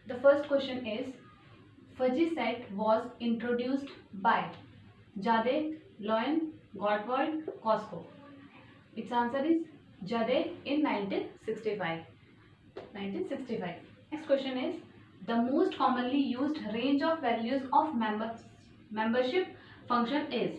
The first question is fuzzy set was introduced by Jade, Loewen, Gottwald, Costco. Its answer is Jade in 1965. 1965. Next question is the most commonly used range of values of membership function is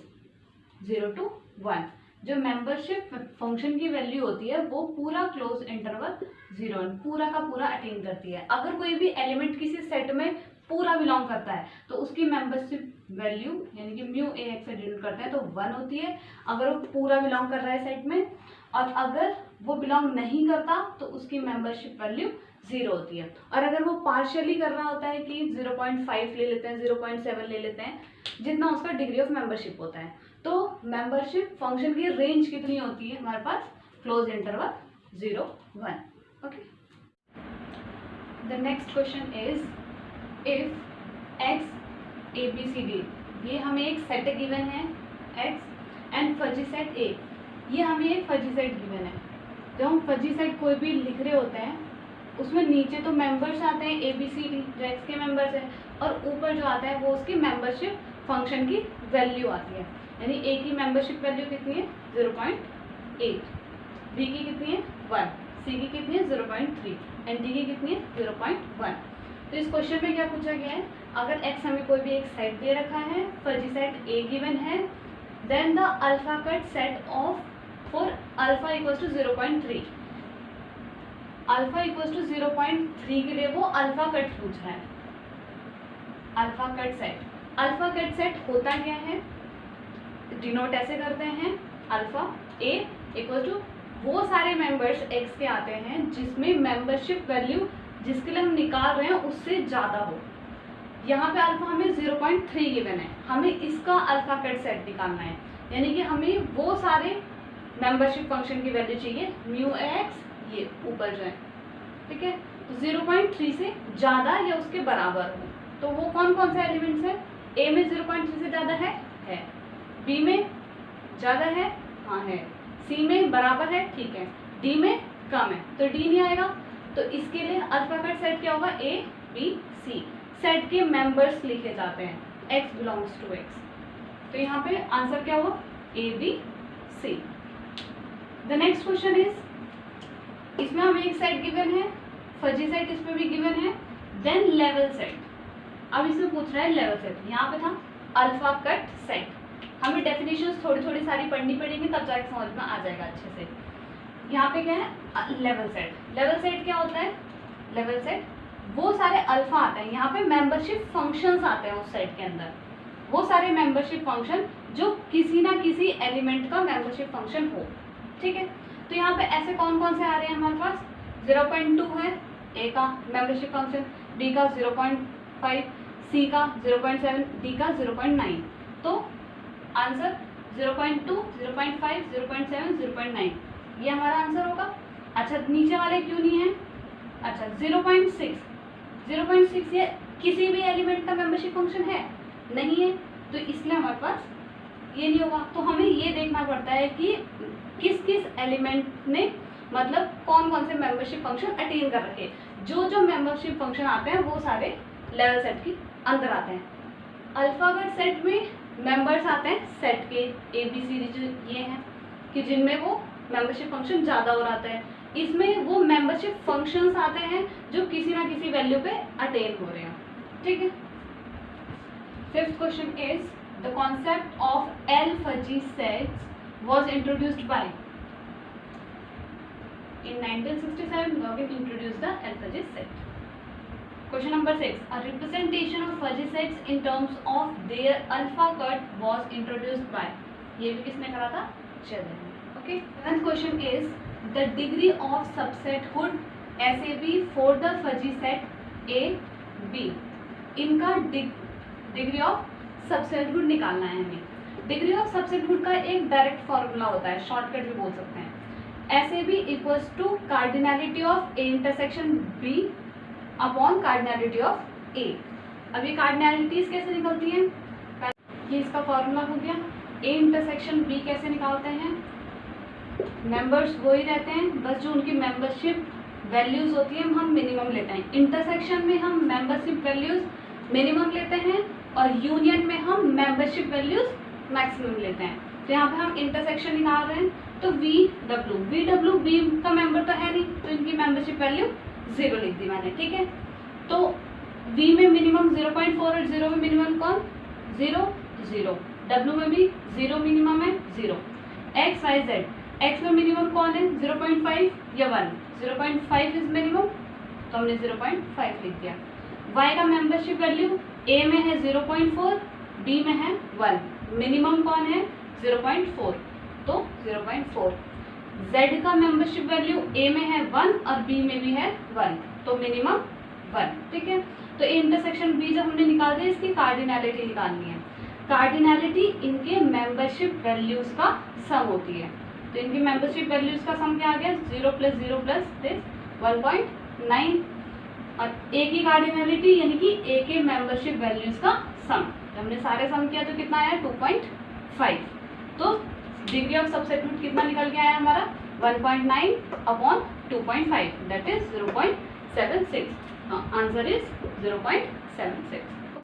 0 to 1. जो membership function की value होती है वो पूरा close interval 0 पूरा का पूरा attain करती है। अगर कोई भी एलिमेंट किसी सेट में पूरा बिलोंग करता है तो उसकी मेंबरशिप वैल्यू यानी कि म्यू ए एक्स से डिनोट करते हैं तो 1 होती है अगर वो पूरा बिलोंग कर रहा है सेट में, और अगर वो बिलोंग नहीं करता तो उसकी मेंबरशिप वैल्यू 0 होती है। और अगर वो पार्शियली कर रहा होता है कि 0.5 ले लेते हैं, 0.7 ले लेते हैं, जितना उसका डिग्री ऑफ मेंबरशिप होता है, तो मेंबरशिप फंक्शन की रेंज कितनी होती है हमारे पास? Close interval 0 1। Okay, the next question is if X A B C D, ये हमें एक सेट गिवन है X and fuzzy set A, ये हमें एक फजी सेट गिवन है। जब हम फजी सेट कोई भी लिख रहे होते हैं उसमें नीचे तो मेंबर्स आते हैं ए बी सी डी जो एक्स के मेंबर्स है, और ऊपर जो आता है वो उसकी मेंबरशिप फंक्शन की वैल्यू आती है। यानी ए की मेंबरशिप वैल्यू कितनी है? 0.8, बी की कितनी है? 1, सी की कितनी है? 0.3 एंड डी की कितनी है? 0.1। तो इस क्वेश्चन में क्या पूछा गया है? अगर एक्स हमें कोई भी एक सेट दे रखा है, फजी सेट ए गिवन है, then the alpha cut set of for alpha equals to 0.3, alpha equals to 0.3 के लिए वो अल्फा कट पूछ रहा है। Alpha cut set, alpha cut set होता क्या है? डिनोट ऐसे करते हैं, अल्फा ए इक्वल टू वो सारे मेंबर्स एक्स के आते हैं जिसमें मेंबरशिप वैल्यू जिसके लिए हम निकाल रहे हैं उससे ज़्यादा हो। यहाँ पे अल्फा हमें 0.3 गिवन है, हमें इसका अल्फा कट सेट निकालना है, यानी कि हमें वो सारे मेंबरशिप फंक्शन की वैल्यू चाहिए म्यू एक्स, ये ऊपर जो है, ठीक है, तो 0.3 से ज़्यादा या उसके बराबर हो। तो वो कौन कौन से एलिमेंट्स हैं? ए में 0.3 से ज़्यादा है, बी में ज़्यादा है, हाँ है, सी में बराबर है, ठीक है, डी में कम है, तो डी नहीं आएगा। तो इसके लिए अल्फा कट सेट क्या होगा? ए बी सी, सेट के मेंबर्स लिखे जाते हैं, एक्स बिलोंग्स टू एक्स, तो यहाँ पे आंसर क्या हुआ? A B C. The next question is, इसमें हमें एक सेट गिवन है, फजी सेट इसमें भी गिवन है, देन लेवल सेट। अब इसमें पूछ रहा है लेवल सेट, यहाँ पे था अल्फा कट सेट, हमें डेफिनेशंस थोड़ी थोड़ी सारी पढ़नी पड़ेगी तब जाके समझ में आ जाएगा अच्छे से। यहाँ पे क्या है? Level set. लेवल सेट क्या होता है? लेवल सेट वो सारे अल्फा आते हैं, यहाँ पे मेंबरशिप फंक्शंस आते हैं उस सेट के अंदर, वो सारे मेंबरशिप फंक्शन जो किसी ना किसी एलिमेंट का मेंबरशिप फंक्शन हो, ठीक है। तो यहाँ पे ऐसे कौन कौन से आ रहे हैं हमारे पास? 0.2 है ए का मेंबरशिप फंक्शन, बी का 0.5, सी का 0.7, डी का 0.9। तो आंसर 0.2, 0.5, 0.7, 0.9 ये हमारा आंसर होगा। अच्छा, नीचे वाले क्यों नहीं है? अच्छा, 0.6, 0.6 ये किसी भी एलिमेंट का मेंबरशिप फंक्शन है? नहीं है, तो इसलिए हमारे पास ये नहीं होगा। तो हमें ये देखना पड़ता है कि किस किस एलिमेंट ने मतलब कौन कौन से मेंबरशिप फंक्शन अटेन कर रखे। जो जो मेंबरशिप फंक्शन आते हैं वो सारे लेवल सेट के अंदर आते हैं। अल्फाबेट सेट में मेंबर्स आते हैं सेट के ए बी सी डी जो ये हैं कि जिनमें वो मेंबरशिप फंक्शन ज़्यादा हो रहा है, इसमें वो मेंबरशिप फंक्शंस आते हैं जो किसी ना किसी वैल्यू पे अटेन हो रहे हैं, ठीक है। Fifth question is the concept of L fuzzy sets was introduced by, in 1967 Logan introduced the L fuzzy set. Question number 6, a representation of fuzzy sets in terms of their alpha cut was introduced by, ये भी किसने करा था? चैदर ने। Okay, seventh question is the degree of subsethood SAB for the fuzzy set A B, इनका degree of सबसेटहुड निकालना है हमें। डिग्री ऑफ सबसेटहुड का एक डायरेक्ट फॉर्मूला होता है, शॉर्टकट भी बोल सकते हैं, SAB equals to cardinality of A intersection B upon cardinality of A। अब ये कार्डिनैलिटीज कैसे निकलती हैं? ये इसका फॉर्मूला हो गया। A इंटरसेक्शन B कैसे निकालते हैं? मेंबर्स वही रहते हैं, बस जो उनकी मेंबरशिप वैल्यूज होती है हम मिनिमम लेते हैं। इंटरसेक्शन में हम मेंबरशिप वैल्यूज मिनिमम लेते हैं और यूनियन में हम मेंबरशिप वैल्यूज मैक्सिमम लेते हैं। तो यहाँ पे हम इंटरसेक्शन निकाल रहे हैं, तो वी डब्ल्यू बी का मेंबर तो है नहीं, तो इनकी मेंबरशिप वैल्यू 0 लिख दी मैंने, ठीक है। तो वी में मिनिमम 0.4 और 0 में मिनिमम कौन 0 0, डब्ल्यू में भी 0 मिनिमम है 0। एक्स वाई जेड, एक्स में मिनिमम कौन है 0.5 या 1, 0.5 इज मिनिमम, तो हमने 0.5 लिख दिया। वाई का मेंबरशिप वैल्यू ए में है 0.4, बी में है 1, मिनिमम कौन है 0.4, तो 0.4। जेड का मेंबरशिप वैल्यू ए में है 1 और बी में भी है 1, तो मिनिमम 1, ठीक है। तो ए इंटरसेक्शन बी जब हमने निकाल दिया, इसकी कार्डिनैलिटी निकालनी है। कार्डिनैलिटी इनके मेंबरशिप वैल्यूज का सम होती है, तो इनकी मेंबरशिप वैल्यूज का सम क्या आ गया 0 + 0 + दिस 1.9, और ए की कार्डिनैलिटी यानी कि ए के मेंबरशिप वैल्यूज का सम, हमने सारे सम किया तो कितना आया 2.5। तो डिग्री ऑफ सब्स्टिट्यूट कितना निकल के आया हमारा 1.9/2.5 दैट इज 0.76। Answer is 0.76।